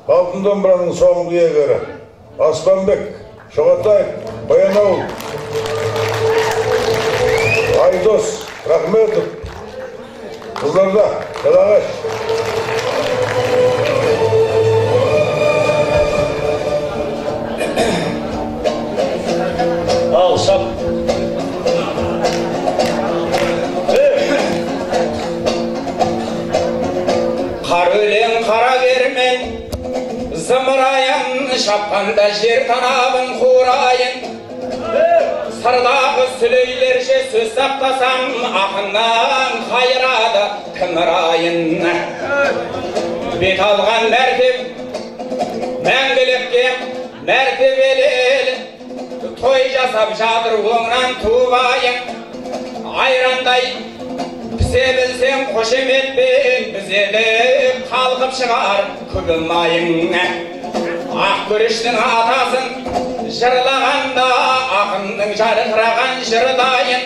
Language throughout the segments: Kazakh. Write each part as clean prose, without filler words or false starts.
Алтын домбыраның соңғы иегері Аспанбек, Шоғатаев, Баянауыл, Айдос, Рахметов, Қызылорда, Жалағаш. Ал шап. Қар өлең қара кермен, зымырайын шапқанда жер танабын қурайын. Сырдағы сүлейлерше сөз сақтасам, ақыннан қайрады кімірайын. Бет алған мәртеп, мәңгілікке мәртебелел, той жасап жатыр оңнан туыбайын. Айрандай пісе білсем қошеметпен, біздеді қалқып шығар күбімайын. Ақ күріштің атасын жырлағанда, ақынның жарқыраған жырдайын.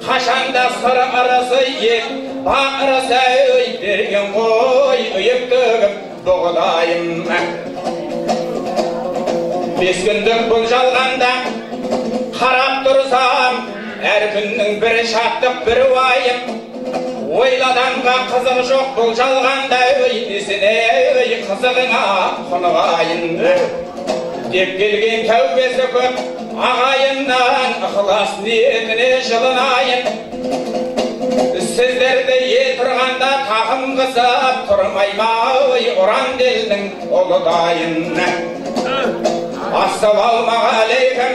Қашанда сыр ырысы ет, бақырысы өй берген қой, үйіп төгіп бұғдайым. Бес күндік бұл жалғанда қарап тұрсам, әр күннің бірі шаттық бірі уайым. Ойладанға қызық жоқ бұл жалғанда, өй несіне өй қызығыңа құнығайын. Деп келген тәубесі көп ағайыннан, ықылас ниетіне жылынайын. Сіздерді ел тұрғанда тақым қысып тұрмайма, өй ұран делдің ұлыдайын. Ассалаумағалейкум,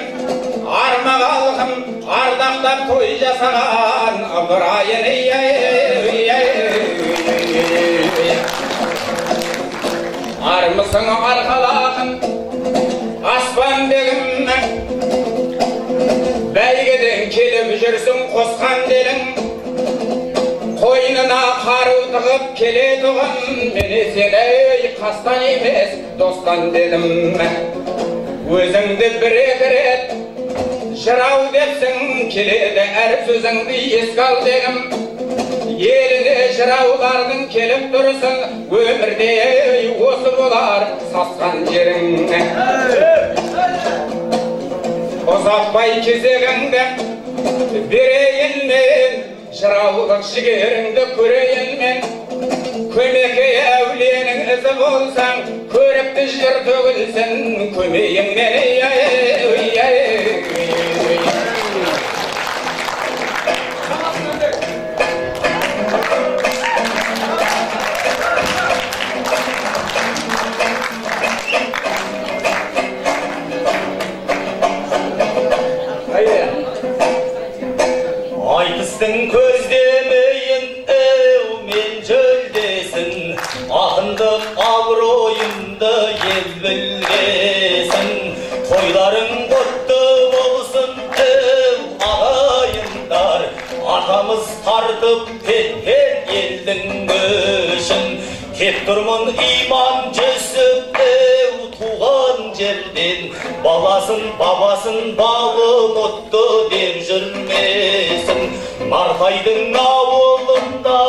армағалқым, ардақтап той жасаған ыбырайын. Армысың арқалақын, Аспанбегім, бәйгеден келіп жүрсің қосқан делің. Қойнына қару тығып келетұғын, мені сені қастан емес достан дедім. Өзіңді бір-екі рет жырау депсің, келеді әр сөзіңді еске ал дегім. Еліне жыраулардың келіп тұрсын, өмірде осы болар сасқан жерің. Ұзатпай кезегіңді берейін мен, жыраулық жігеріңді көрейін мен. Көмеке әуленің ізі болсаң, көріпті жыр төгілсін көмейіңнен. Айтыстың көздемейін әумен жөлдесін, ақындық абыройымды ел білгесін. Тойларың құтты болсын ағайындар, атамыз тартып кеткен елдің көшін. Кеп тұрмын иман жүсіп туған жерден, баласын бабасын балын ұтты деп жүрмесін. Мартайдың ауылында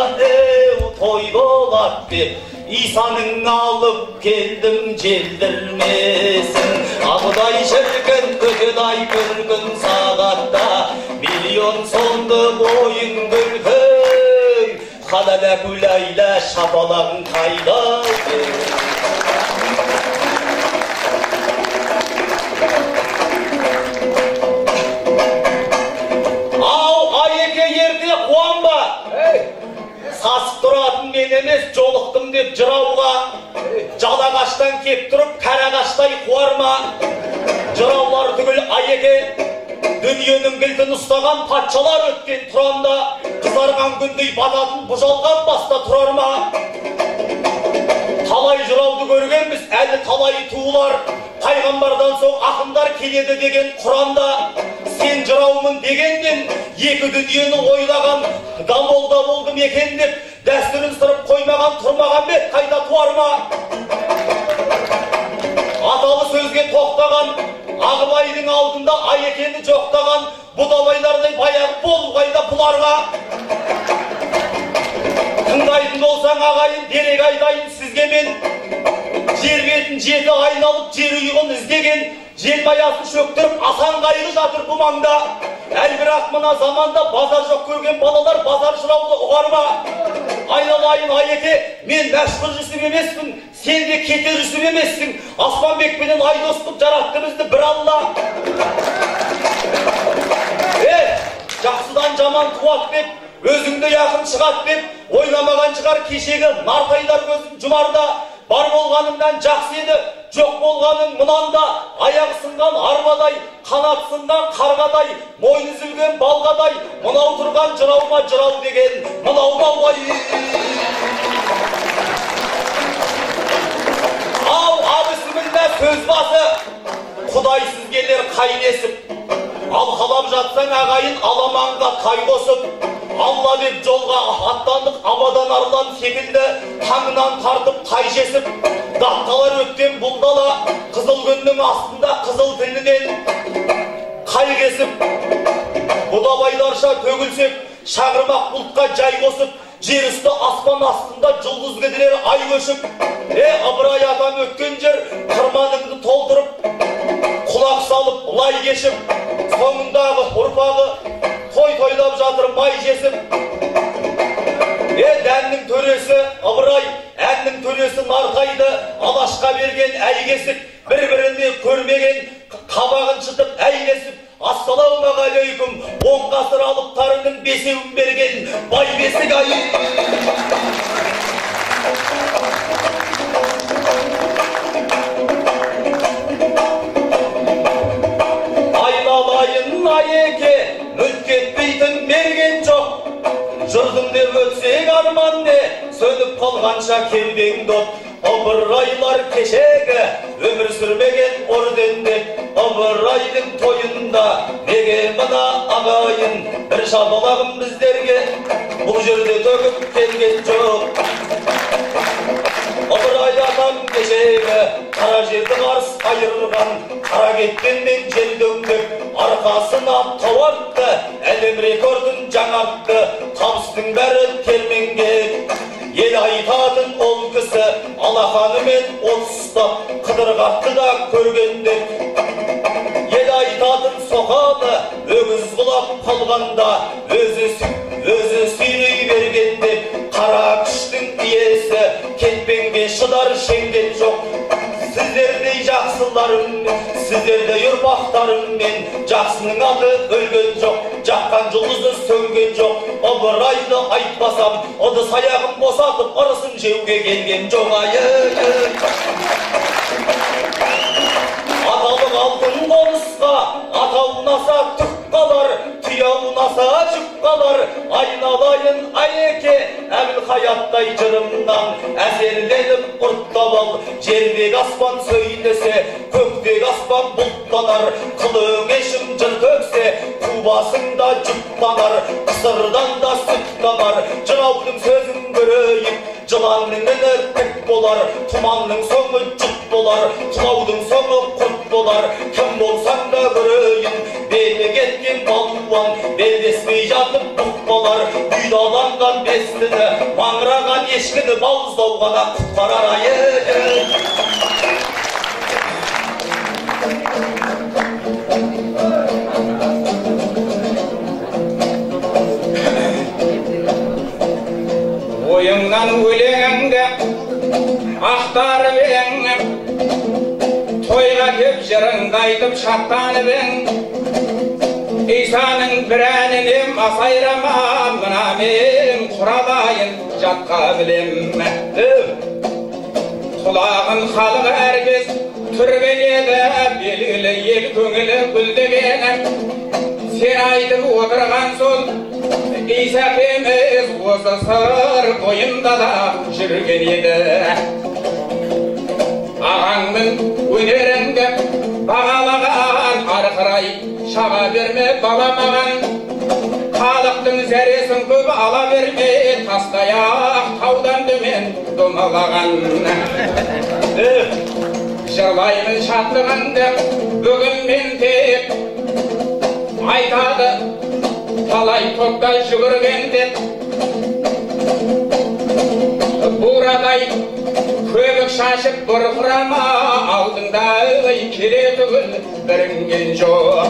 той болат деп, Исаның алып келдім желдірмесін. Абыдай шіркін өтедай бір күн сағатта, миллион сонды бойын күлкөй, қалада күләйлә шапалағын қайда. Сасып тұратын мен емес, жолықтым деп жырауға. Жалағаштан кеп тұрып, қарағаштай қуарма. Жыраулар түгіл айеке, дүниенің кілтін ұстаған патшалар өткен тұранда, қызарған күндей бататын бұжалған баста тұрар ма? Талай жырауды көргенбіз, әлі талай туылар. Пайғамбардан соң ақындар келеді деген Құранда. Сен жыраумын дегеннен, екі дүниені ойлаған дамолда болдым екен деп, дәстүрін сырып қоймаған тұрмаған бет қайта туар ма? Аталы сөзге тоқтаған, Ағыбайдың алдында Айекені жоқтаған, бұдалайлардай баяғы бол қайда бұларға. Тыңдайтын болсаң ағайын, дерек айтайын сізге мен. Жер бетін жеті айналып жер ұйығын іздеген, желмаясын шөктіріп асан қайғы жатыр бұл маңда. Әл бірақ мына заманда базар жоқ көрген балалар базар жырауды ұғар ма? Айналайын Айеке, мен мәшһүр Жүсіп емеспін, сен де кетер Жүсіп емессің. Аспанбек пенен Айдос қып жаратты бізді бір Алла. Жақсыдан жаман туат деп, өзіңді яқын шығат деп, ойламаған шығар кешегі нартайлар көзін жұмарда. Бар болғаныңдан жақсы еді, жоқ болғаның мұнанда. Аяқ сынған арбадай, қанат сынған қарғадай, мойны үзілген балғадай, мынау тұрған жыраума жырау деген, мынау балғай. Ал абысымында сөз басы, құдайсыз келер қайнесіп. Ал қалап жатсаң ағайын аламанға тай қосып. Алла деп жолға аттандық абадан арлан секілді, таңынан тартып қайшесіп. Дақталар өткен бұл дала, қызыл күннің астында қызыл тілінен қай кесіп. Бұдабайларша төгілсек, шағырмақ бұлтқа жай қосып, жер үсті аспан астында жұлдыз кідірер ай көшіп. Ыбырай атам өткен жер, қырманыңды толтырып, құлақ салып лай кешіп, соңындағы ұрпағы той-тойлап жатыр май жесіп. Дәннің төресі Ыбырай, әннің төресі Нартайды, алашқа берген әйгесік, бір-біріне көрмеген қабағын шытып әйгесіп. Ассалаумағалейкум, 10 ғасыр алыптарының бесеуін берген бай бесік ай. Айналайын Айеке, мүлт кетпейтін мерген жоқ. Жырдым деп өтсек арман не, сөніп қалғанша кеудең дот. Ыбырайлар кешегі, өмір сүрмеген ордендеп. Ыбырайдың тойында, неге мына ағайын, бір шабалағым біздерге, бұл жерде төгіп келген жоқ. Ыбырай атам кешегі, қара жерді қарс айырған, қара кеткенмен жел дөңдеп, арқасына тауатты, әлем рекордын жаңартты, табыстың бәрі терменге. Ел айтатын ол кісі, алақанымен от ұстап, қыдырғатты да көргендеп. Ел айтатын соқаны, өгіз құлап қалғанда, өзі сүйрей бергендеп. Қара күштің иесі, кетпенге шыдар шенген жоқ. Сіздердей жақсыларыммен, сіздердей ұрпақтарыммен, жақсының аты өлген жоқ, жаққан жұлдызы сөнген жоқ. Ыбырайды айтпасам, ыдыс аяғын босатып, ырысын жеуге келген жоқ айын. Аталық алтын қонысқа, атау ұнаса түк қалар, тұя ұнаса жүк қалар. Айналайын Айеке, Әбілхаяттай жырымнан әсерленіп ұрттап ал. Жердегі аспан сөйлесе, көктегі аспан бұлттанар. Қылың ешім жыр төксе, қубасында жұттанар. Қысырдан да сүттанар, жыраудың сөзін көрейік. Жыланның үні тік болар, тұманның соңы жұт болар. Тұлаудың соңы құрт болар, кім болсаң да көрейін. Белі кеткен балуан, белдеспей жатып бұқ болар. Үйдаланған бестіні, маңыраған ешкіні бауыздауғана құтқарар айын. Ойыңнан өлеңіңді ақтарып ең, тойға кеп жырыңды айтып шаттанып ең. Исаның бір әнінен асайрама, мына мен құралайын жатқа білем. Құлағын халық әркез түрген еді, белгілі ел көңілі гүлдеген. Сен айтып отырған сол Исақеміз осы сыр бойында да жүрген еді. Ағаңның өнеріңді бағалаған, арқырай шаға берме баламаған. Халықтың зәресін көп ала берме, тастаяқ таудан төмен домалаған. Жырлаймын шаттығыңды бүгін мен тек, айтады талай топта жүгірген деп. Бурадай көбік шашып бұрқырама, алдыңда кере түгіл бірінген жоқ.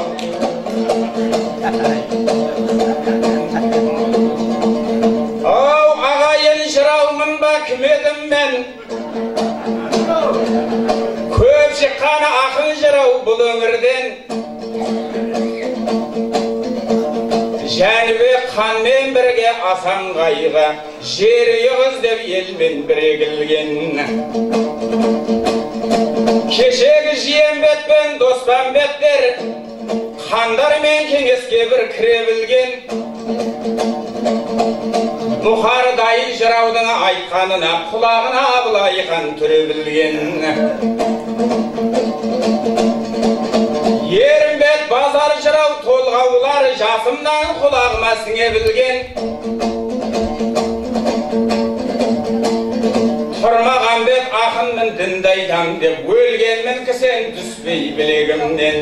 Ау ағайын жыраумын ба кім едім мен? Көп шыққаны ақын жырау бұл өңірден. Жәнібек ханмен бірге асан қайғы, жер ұйғыз деп елмен бірігілген. Кешегі Жиенбет пен Доспанбеттер хандармен кеңеске бір кіре білген. Бұхардай жыраудың айтқанына құлағына былайхан түре білген. Ерімбет базар жырау толғаулар жасымнан құлағыма сіңе білген. Тұрмағанбет ақынмын дінді айтам деп өлгенмін кісен түспей білегімнен.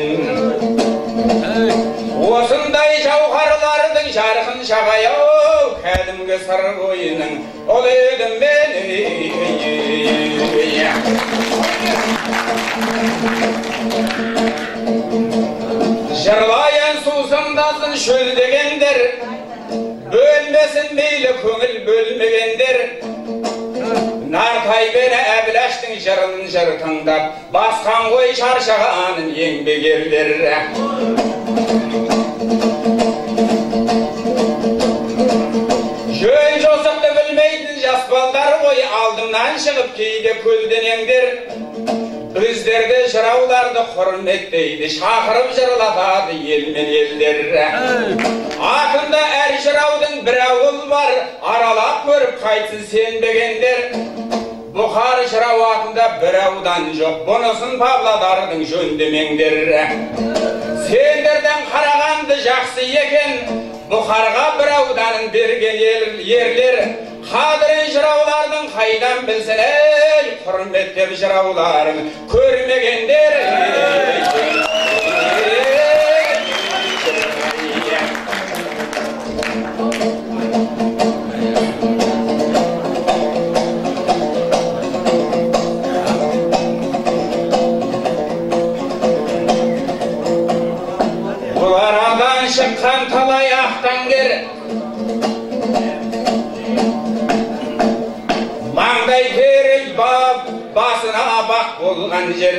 Осындай жауһарлардың жарқын шағаяу кәдімгі сыр бойының ол едім мен. Жырлайын сусымдасын шөлдегендер, бөлмесін мейлі көңіл бөлмегендер. Нартай бені әбіләштің жырын жыр тыңдап, басқан ғой шаршағанын еңбегерлер. Жөн жосықты білмейтін жас балдар ғой алдымнан шығып кейде көлденеңдер. Өздерді жырауларды құрметтейді, шақырып жырлатады елмен елдер. Ақында әр жыраудың бір ауыл бар, аралап көріп қайтсын сенбегендер. Бұхар жырау атында бір аудан жоқ, бұнысын Павлодардың жөндемеңдер. Сендерден қарағанды жақсы екен, Бұхарға бір ауданын берген ерлер. Қадірін жыраулардың қайдан білсін, құрметтеп жырауларын көрмегендер. Бұл арадан шыққан талай ақтаңгер, маңдай теріл басына бақ болған жер.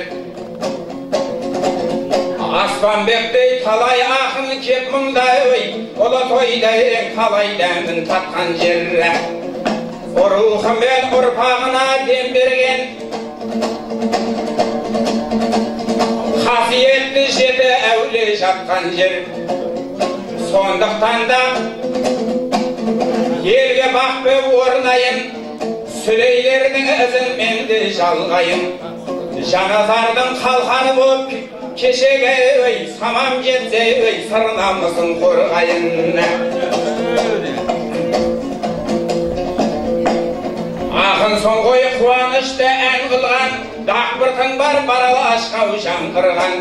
Аспанбектей талай ақын кеп мұндай ой, ұлы тойдай талай дәмін татқан жер. Рухымен ұрпағына дем берген, қасиетті жеті әуле жатқан жер. Сондықтан да елге бақ бөп орнайын, сүлейлердің ізін менде жалғайын. Жаназардың қалқаны боп кешеге өй, самам жетсе өй, сыр намысын қорғайын. Ақын соң ғой қуанышты ән қылған, дақбыртың бар баралашқау жаңғырған.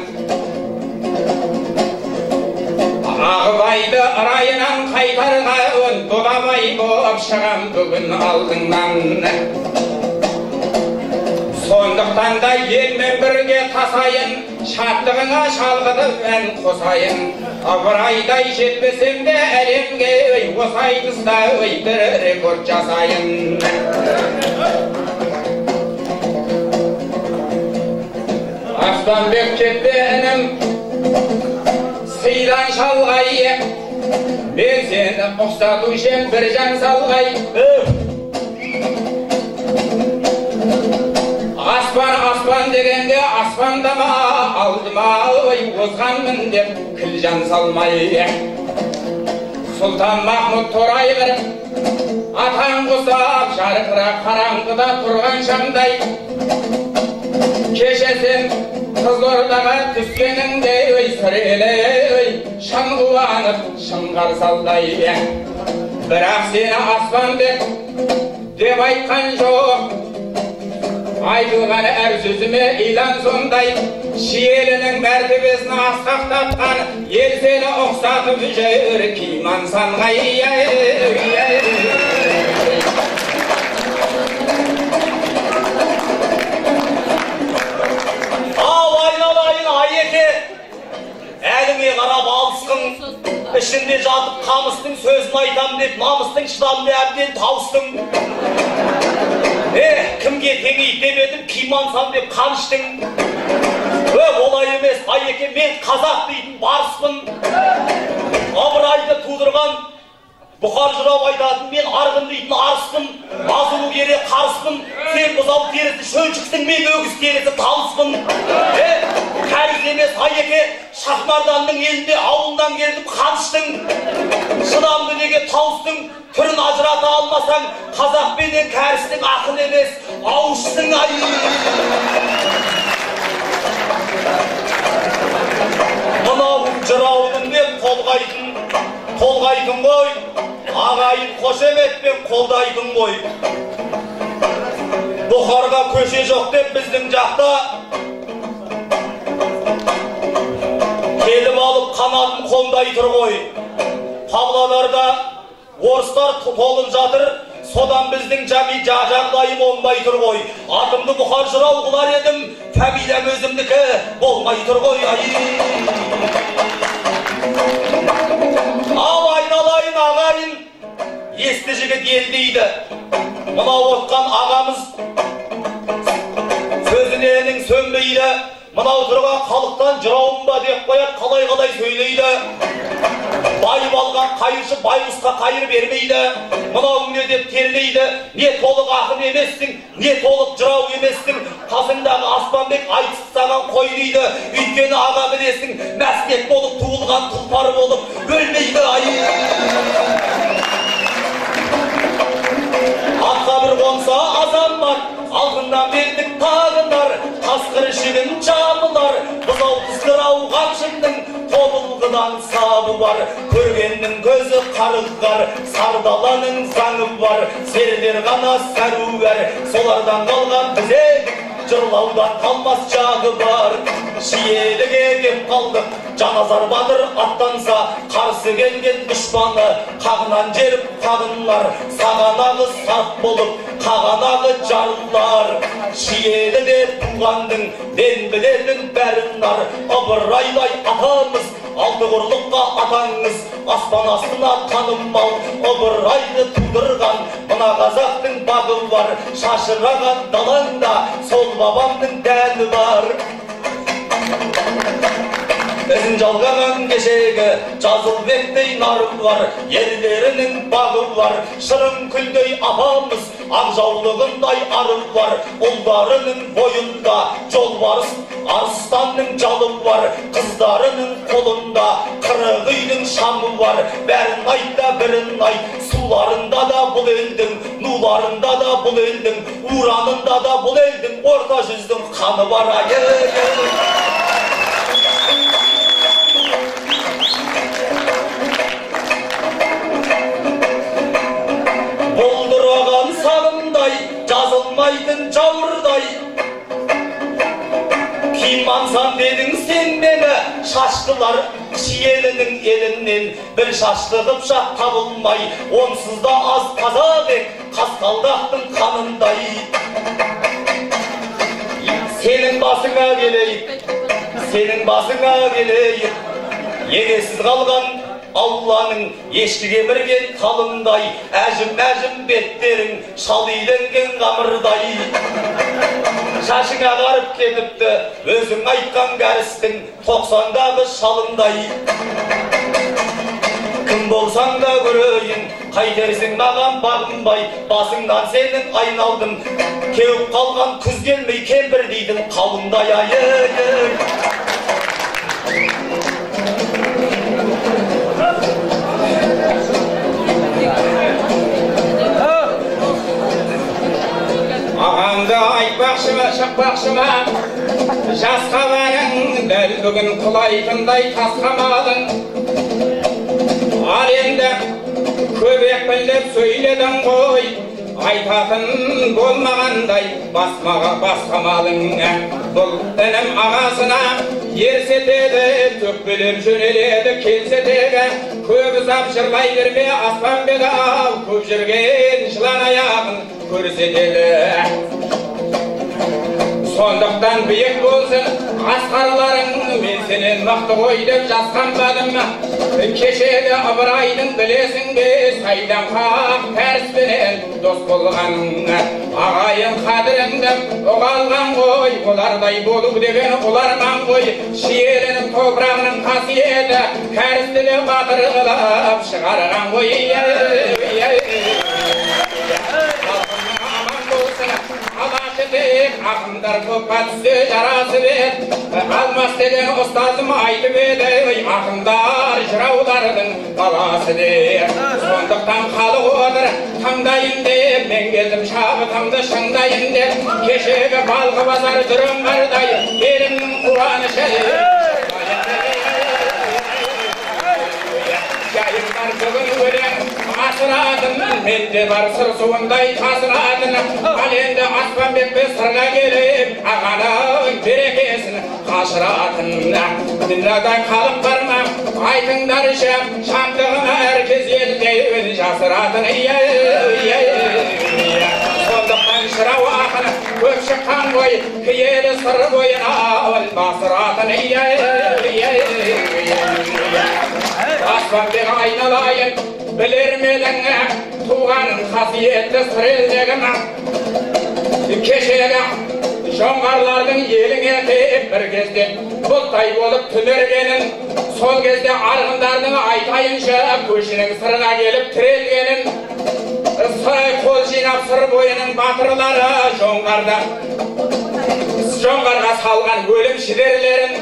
Ағыбайды райынан қайтарған, доламай боп шығам бүгін алдыңнан. Сондықтан да елмен бірге тасайын, шаттығыңа шалғытып ән қосайын. Абырайдай жетпесем де әлемге осы айтыста бір рекорд жасайын. Аспанбек кетті інім, сыйдан шалғай, мен сені ұқсатушем бір жан салғай. Аспан дегенде аспандама, алдыма озғанмын деп кіл-жан салмай. Сұлтан Махмұд Торайғыр атаң құсап жарқырақ қараңғыда тұрған шамдай. Кеше сен Қызылордаға түскеніңде сірелі шын қуанып шыңғар салдай. Бірақ сені Аспанбек деп айтқан жоқ, айтылған әр сөзіме илан сондай. Шиелінің мәртебесін асқақтатқан ел сені ұқсатып жүр Киман санғай. ішінде жатып қамыстың сөзін айтам деп намыстың шыдамды әбден тауыстың. Кімге теңейді деп едім, кимансам деп қаныштың. Олай емес, Айеке, мен қазақ дейтін барыспын. Абырайды тудырған Бұқар жырау айтатын, мен арғын дейтін арыспын. Азылу керек қарыспын. Сен бұзау терісі шөншіксің, мен өгіз терісі талыспын. Кәріз емес, Айеке, Шахмарданның елінде ауылдан келдім қаныштың. Шыдамды неге тауыстың, түрін ажырата алмасаң, қазақ пенен кәрістің ақыл емес, ауышсың. Мынау жыраудың деп қолғайтын ғой, ағайын қошеметпен қолдайтын ғой. Бұхарға көше жоқ деп біздің жақта келіп алып қанатын қомдай тұр ғой. Павлодарда орыстар толып жатыр, содан біздің жағдайым оңбай тұр ғой. Атымды Бұхар жырау қылар едім, фамилиям өзімдікі болмай тұр ғой. Ау айналайын ағайын, есті жігіт ел дейді. Мынау отқан ағамыз сөзіненің сөнбейді. Мынау тұрған халықтан жырауым ба деп қояд, қалай сөйлейді. Байып алған қайыршы байғұсқа қайыр бермейді. Мынау не деп терлейді. Не толық ақын емессің, не толық жырау емессің. Қасыңдағы Аспанбек айтысып саған қой дейді. Өйткені аға білесің, мәскет болып туылған тұлпар болып өлмейді. Атқа бір қонса азамат, алдынан белдік тағынар, қасқыр ішігін жабылар, бұзау қыстырау қамшының тобылғыдан сабы бар. Көргеннің көзі қарызғар, сардаланың заңы бар, серілер ғана сәруәр, солардан қалған бізе жырлаудан қалмас жағы бар. Шиеліге кеп қалдық, Жаназар батыр аттанса, қарсы келген дұшпаны қағынан жеріп қағынлар, сағанағы сақ болып қағанағы жарылар. Шиеліде туғандың мен білетін бәрін нар, ыбырайлай атамыз, алты құрлыққа атаңыз, аспан астына танымал ыбырайды тудырған мына қазақтың бағы бар. Шашыраған далаңда сол бабамның дәні бар. Ізін жалғаған кешегі Жазылбектей нарым бар, ерлерінің бағы бар. Шырын күлдей апамыз, ақжаулығындай арым бар. Ұлдарының бойында жолбарыс арыстанның жалы бар. Қыздарының қолында қырық үйдің шамы бар. Бәрін айтта бірін айт, суларында да бұл елдің, нуларында да бұл елдің, уранында да бұл елдің, орта жүздің қаны бар. Болдыраған сағымдай, жазылмайтын жауырдай. Кимансан дедің сен мені, шаштылар Шиелінің елінен. Бір шашты қыпшақ табылмай, онсыз да аз қазақ ек, қасқалдақтың қанындай. Сенің басыңа келейік, сенің басыңа келейік, егесіз қалған Алланың ешкі кемірген қалымдай, әжім беттерің шал үйленген қамырдай. Шашыңа қарып кетіпті, өзің айтқан кәрістің 90-дағы шалындай. Кім болсаң да көрейін, қайтерсің маған бағынбай, басыңнан сенің айналдым, кеуіп қалған күз келмей кемпір дейдің қауындай. Ағамды айтпақшы ма, шықпақшы ма, жасқа барың, дәл бүгін құлайтындай тасқамадың. Ал енді көбек білдіп сөйледің ғой, айтатын болмағандай басқамадың. Бұл інім ағасына ерсетеді, төкпелеп жөнеледі келсетегі. Көп ұзап жырлай берме Аспанбек ау, көп жүрген жылан аяғын көрсетеді. Сондықтан биік болсын асқарларың, мен сенен мықты ғой деп жасқанбадым. Кешегі Ыбырайдың білесің бе, сайдан қақ тәріспенен дос болғаның. Ағайын қадіріңді ұға алған ғой, олардай болу деген оларман ғой. Шиелінің топырағының қасиеті кәрістілі батыр қылып шығарған ғой. Ақындар көпқа түссе жарасы бет, алмас деген ұстазым айтып еді, ақындар жыраулардың баласы деп. Сондықтан халық отыр таңдайын деп, мен келдім шабытымды шыңдайын деп. Кешегі балғы базар жүрім бардай, елімнің қуанышы жайымдар бүгін өлең асыратын, менде бар сыр суындай тасыратын. Ал енді Аспанбекпе сырға келіп, ағаның берекесін қашыратын. Дүнияда халық бар ма, айтыңдаршы, шаттығын әркез елден жасыратын. Сондықтан жырау ақын көп шыққан ғой, киелі сыр бойына басыратын. Аспанбек айналайын, білер медің туғанын қасиетті сырелдегім. Кешегі жоңғарлардың еліңе теп бір кезде бұлтай болып түнергенін, сол кезде арғындардың айтайынша көшінің сырға келіп тірелгенін. Сырай қол жинап сыр бойының батырлары жоңғарға салған өлім шідерлерін.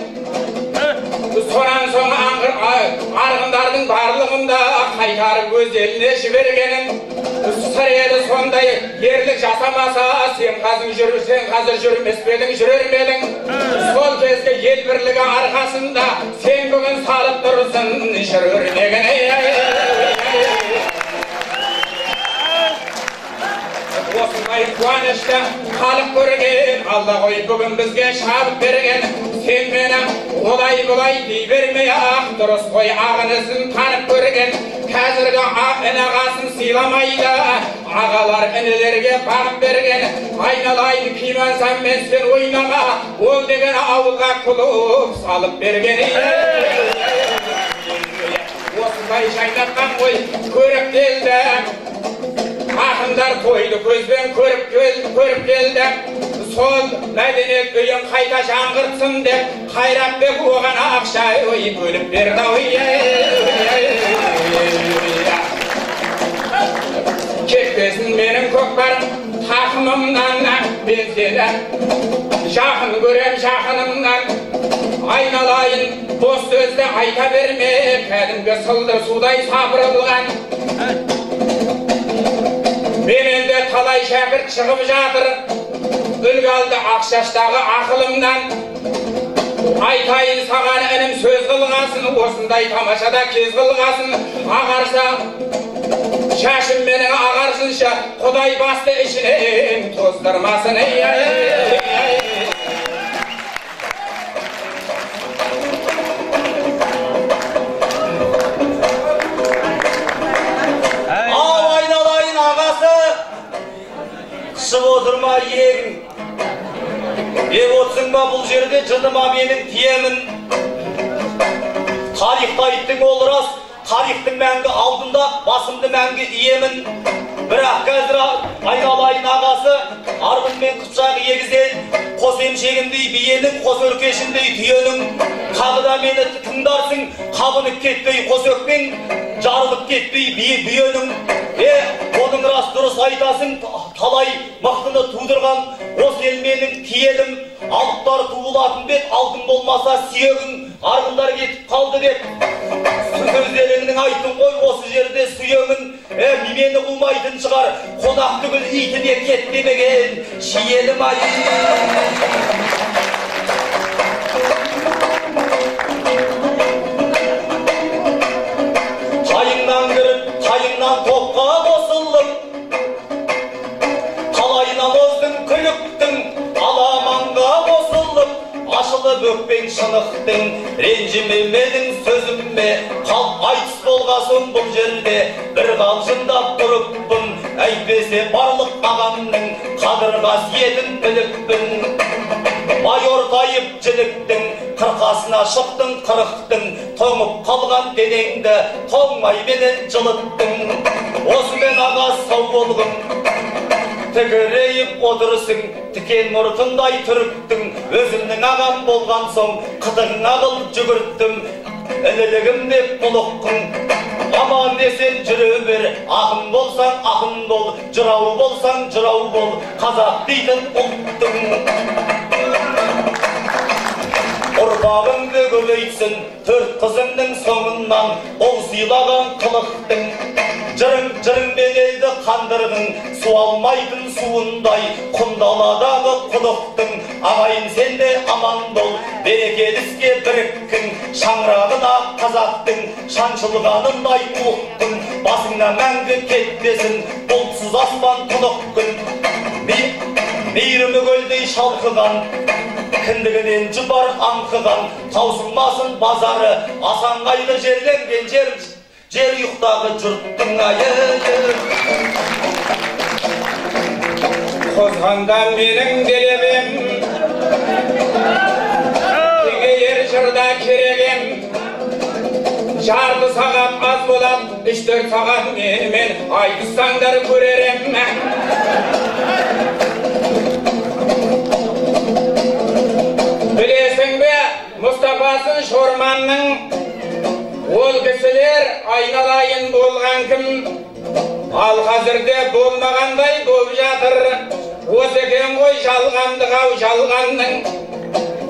Сонан соң арғындардың барлығында қайтарып өз еліне жібергенін. Сыр еді сондай ерлік жасамаса, сен қазір жүрмес педің, жүрер медің. Сол кезге ел бірлігі арқасында сен бүгін салып тұрсын жүрмеген. Осындай қуанышты халық көрген, Алла ғой бүгін бізге шабыт берген. Сен мені олай-бұлай дей бермей ақ, дұрыс қой ағын ізін танып көрген. Қазіргі ақ ағасын сыйламайды, ағалар інілерге бағып берген. Айналайын кимансам мен сен ойнама, ол деген ауылға құлып салып берген. Осындай жайнатқан ғой көріктелді, ақындар тойды көзбен көріп келді. Сол мәдениет үйін қайта жаңғыртсын деп, Қайратбек оған ақша бөліп берді. Кетпесін менің көкпар тақымымнан, мен сені жақын көрем жақынымнан. Айналайын бос сөзді айта берме, кәдімгі сылдыр судай сапырылған. Мен енді талай шәкірт шығып жатыр, үлгі алды ақшаштағы ақылымнан. Айтайын саған інім сөз қылғасын, осындай тамашада кез қылғасын. Ағарса шашым менің ағарсынша, Құдай басты ішінен тоздырмасын. Қышып отырма ең, отсың ба бұл жерде жыдыма менің тиемін. Тарихта айттың ол рас, тарихтың мәңгі алдында басымды мәңгі иемін. Бірақ қазір айналайын ағасы, арғын мен қыпшақ егізден, қос емшегіндей биенің, қос өркешіндей түйенің. Қағыда мені тыңдарсың, қабынып кетпей қос өкпен, жарылып кетпей бүйенің. Оның рас дұрыс айтасың, талай мақтыны тудырған, осы ел менің киелім. Алыптар туылатын бет, алтын болмаса сүйегің, арғындар кетіп қалды деп. Сөздеріңнің айтын қой, осы жерде сүйегін. Мені қумайтын шығар, қонақ түгіл итіне кет демеген шиелім ай. Қайыңнан кіріп, қайыңнан топқа қосылып, қалайынан оздың күліктің, аламанға қосылып, ашылып өкпең шынықтың, ренжімемедің сөзімме, қалп айтыс болғасын бұл жерде, бір қалжыңдап тұрыппын, әйтпесе барлық ағамның қадыр қасиетін біліппін. майор тайып жіліктің қырқасына шықтың қырықтың тоңып қалған денеңді тоңмайменен жылыттың осымен аға сау болғым тігірейіп отырысың тікен мұртындай түріктің өзімнің ағам болған соң қытыңа қыл жүгірттім інілігім деп бұлыққың аман десен жүре бер ақын болсаң ақын бол жырау болсаң жырау бол қазақ дейтін ұлттың ұрпағыңды көбейтсін төрт қызыңның соңынан ол сыйлаған қылықтың жырыңмен елді қандырдың суалмайтын суындай құндаладағы құдықтың ағайын сенде аман бол берекелі іске біріккің шаңырағына қазақтың шаншылғанындай уықтың басыңна мәңгі кетпесін бұлтсыз аспан тұнық күн мейірімі көлдей шалқыған кіндігінен жұпар аңқыған таусылмасын базары асанғайлы жерленген жер ұйықтағы жұрттың айы қозғанда менің делебем тегейер жырда керегем жарты сағат аз болам 3-4 сағат менімен айтыссаңдар көререм білесің бе Мұстафасын Шорманның ол кісілер айналайын болған кім ал қазірде болмағандай болып жатыр осы екен ғой жалғандық-ау жалғанның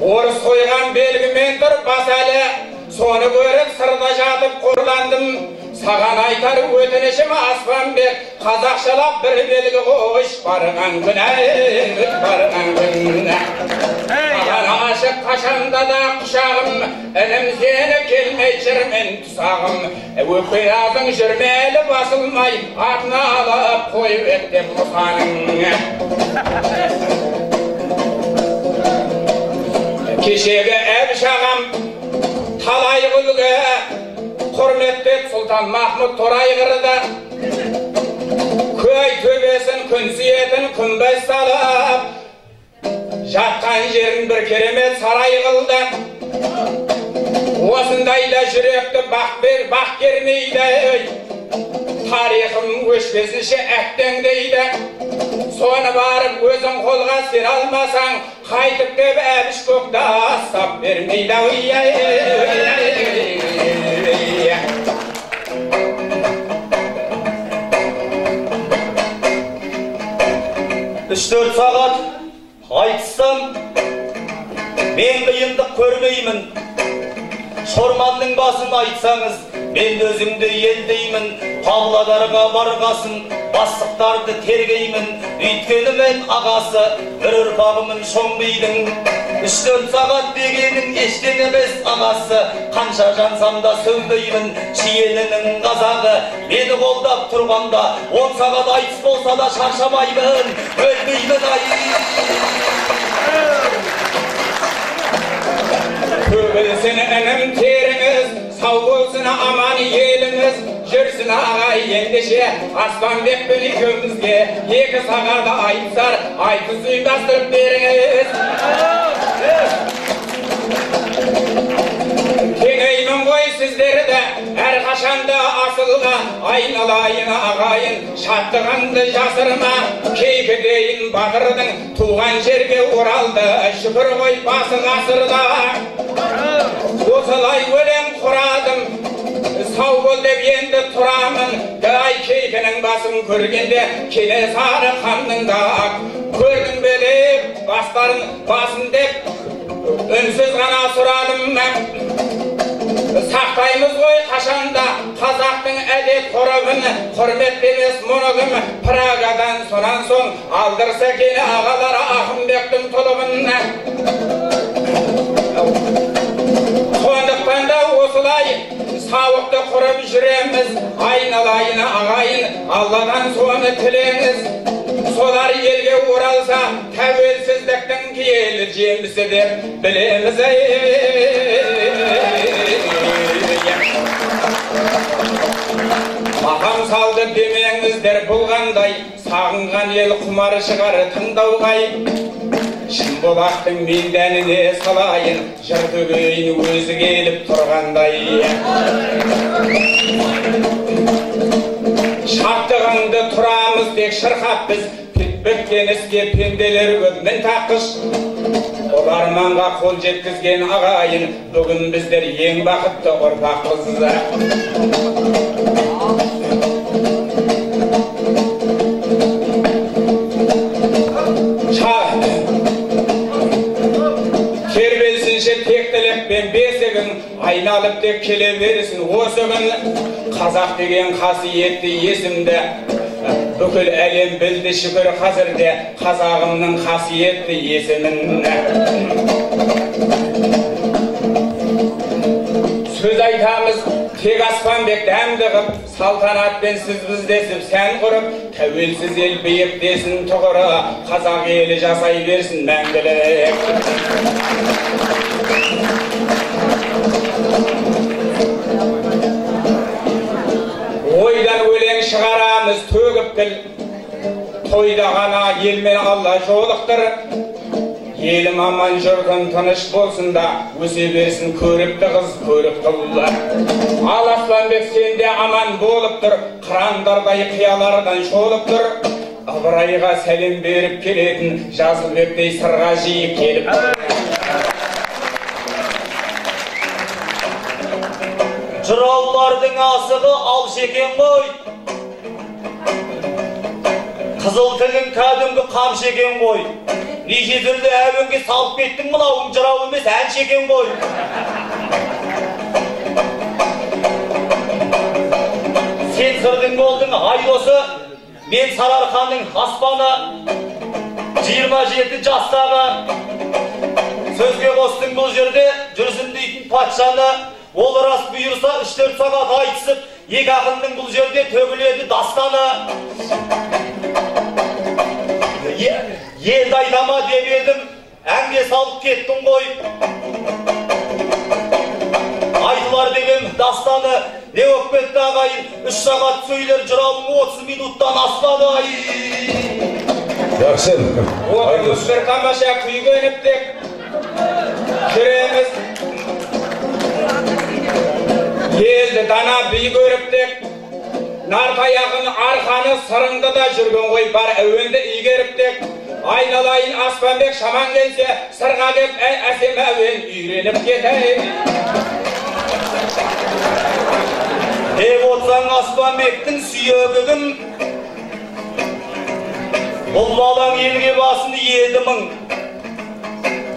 орыс қойған белгімен тұр бас әлі соны көріп сырда жатып қорландым саған айтар өтінішім Аспанбек қазақшалап бір белгі қойш барған күн барған күн саған ашық қашанда да құшағым інім сені келмей жүрмен тұсағым өкпе азың жүрмелі басылмай атын алып қойып еттеп мұсаның кешегі әбіш ағам талай күлгі құрметтеп сұлтан Махмұд Торайғырды көй төбесін күн сүйетін күнбай салып жатқан жерін бір керемет сарай қылды осындайда жүректі бақ кермейді тарихым өшпесінші әттең дейді соны барып өзің қолға сен алмасаң қайтып кеп әбіш көкті астап бермейді 3-4 сағат айтсам мен қиындық көрмеймін Шорманның басын айтсаңыз мен өзімді елдеймін Павлодарға барғасын бастықтарды тергеймін өйткені мен ағасы бір ұрпағымын шоңбейдің 3-4 сағат дегенің ештен емес ағасы қанша жансам да сөнбеймін шиелінің қазағы мені қолдап тұрғанда 10 сағат айтыс болса да шаршамаймын өлмеймін ай Көбілсін інім теріңіз, сау болсын аман еліңіз, жүрсін ағай ендеше Аспанбек пен екеумізге 2 сағаты айтысар, айтыс ұйымдастырып беріңіз. Кеңеймін ғой сіздерді, әрқашанда асылға, айналайын ағайын, шаттығыңды жасырма, кейкі дейін батырдың туған жерге оралды, шүкір ғой басы ғасырда. Осылай өлең құрадым, сау бол деп енді тұрамын, ай кейкінің басын көргенде Кенесары ханның да көрдің бе деп басын деп үнсіз ғана сұрадым. Сақтаймыз ғой қашанда қазақтың әдет ғұрыбын, құрметтемес мұнығым Прагадан сонан соң алдырса келі ағалары Ақымбектің тұлыбын. Сондықтан да осылай сауықты құрып жүреміз, айналайын ағайын, Алладан соны тілеңіз. Солар елге оралса, тәуелсіздіктің киелі жемісі деп білеміз. Мақам салды демеңіздер бұл қандай, сағынған ел құмары шығар тыңдауғай. Шымбұлақтың мендәніне салайын, жыр төгейін өзі келіп тұрғандай. Шаптығыңды тұрамыз тек шырқап біз, біткен іске пенделер көп мін таққыш. Ол арманға қол жеткізген ағайын, бүгін біздер ең бақытты ұрпақпыз. Тербелсінші тектілікпен бесігін, айналып тек келе берсін осы күн. Қазақ деген қасиетті есімді бүкіл әлем білді шүкір қазірде қазағымның қасиетті есімін. Сөз айтамыз тек Аспанбек дәмді қып, салтанатпен сіз біздесіп сән құрып, тәуелсіз ел биіктесін тұғыры, қазақ елі жасай берсін мәңгілік. Ойдан өлең шығарамыз төгіп тіл, тойда ғана елмен Алла жолықтыр. Елім аман жұртым тыныш болсын да, өсе берсін көрікті қыз көрікті ұл. Ал Аспанбек сенде аман болып тұр, қырандардай қиялардан шолып тұр. Ыбырайға сәлем беріп келетін, Жазылбектей сырға жиі келіп тұр. Жыраулардың асығы алшекен ғой, қызыл тілін кәдімгі қамшекен ғой. Неше түрлі әуенге салып кеттің, мынауың жырау емес әншекен ғой. Сен сырдың болдың айдосы, мен Сарыарқаның аспаны, 27 жастағы. Сөзге қостың бұл жерде жүрсін дейтін патшаны. Ол рас бұйырса 3-4 сағат айтысып, екі ақынның бұл жерде төгіледі дастаны. Елді айтама деп едім, әнге салып кеттің ғой. Айтылар деген дастаны, не өкпетті ағайын, 3 сағат сөйлер жырауың 30 минуттан аспады ай. Жақсын. Отырмыз бір тамаша күйгеніп-тек жүреміз. Елді дана бүй көріп-тек, нартаяғын арқаны сырыңды да жүрген ғой бар әуенді игеріп-тек. Айналайын Аспанбек шаман келсе, сырға кеп әсем әуен үйреніп кетейін. Деп отсаң Аспанбектің сүйегігін, бұл балаң елге басын еді мың.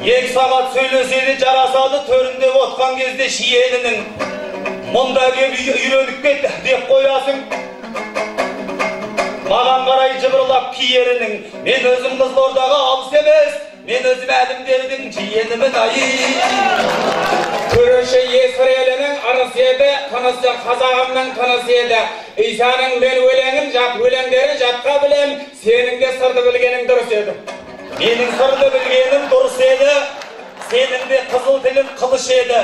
2 сағат сөйлеседі жарасады төрінде отқан кезде шиенінің. Мұнда кеп үйреніп кет деп қоясың. Маған қарай жыбырлап киерінің. Мен өзім Қызылордаға алыс емес, мен өзім әлімдердің жиенімін ай. Көрші есір елінің ырыс еді, тынысы қазағымның тынысы еді. Исаның мен өлеңін жат, өлеңдері жатқа білем, сенің де сырды білгенің дұрыс еді. Менің сырды білгенім дұрыс еді, сенің де қызыл тілін қылыш еді.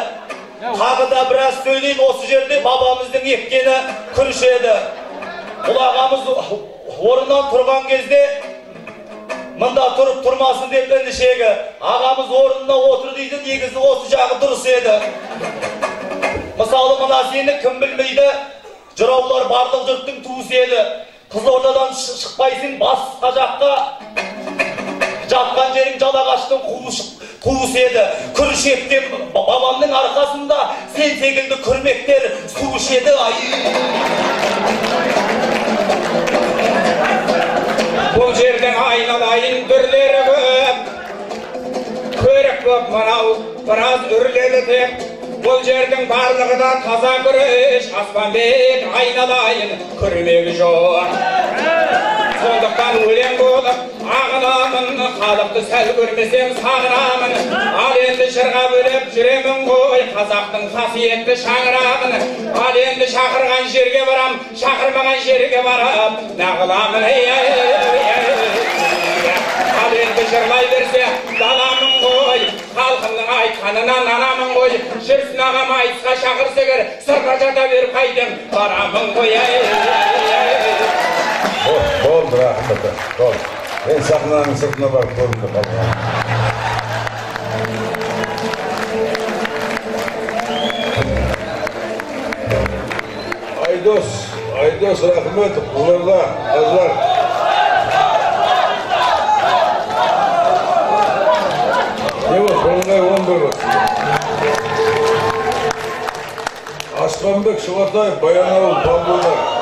Тағы да біраз сөйлейін, осы жерде бабамыздың еккені күріш еді. Бұл ағамыз орыннан тұрған кезде мында тұрып тұрмасын деп ендішегі. Ағамыз орнына отыр дейді, негізі осы жағы дұрыс еді. Мысалы мына сені кім білмейді, жыраулар барлық жұрттың туысы еді. Қызылордадан шықпайсың басқа жаққа, жатқан жерің Жалағаштың қуыс еді. Күріш ектен бабамның арқасында сен секілді күрмектер суыш еді ай. Бұл жердің айналайын дүрлері көп, көрік көп мынау біраз үрледі тек. Бұл жердің барлығы да таза күріш, Аспанбек айналайын күрмегі жоқ. Сондықтан өлең болып ағынамын, халықты сәл көрмесем сағынамын. Ал енді жырға бөліп жүремін ғой, қазақтың қасиетті шаңырағын. Ал енді шақырған жерге барам, шақырмаған жерге барам, нағыламын. Ал енді жырлай берсе даламын ғой, халқымның айтқанынан анамын ғой. Жүрсін ағам айтысқа шақырса кер, сырға жата беріп қайтем барамын ғой. Болды, рахмет. Болды. Мен сахнаның сыртына барып көрінді қалған. Айдос Рахметов, Қызылорда, қазылар. Не бол, бірыңғай 11 бол. Аспанбек Шұғатаев, Баянауыл, Павлодар.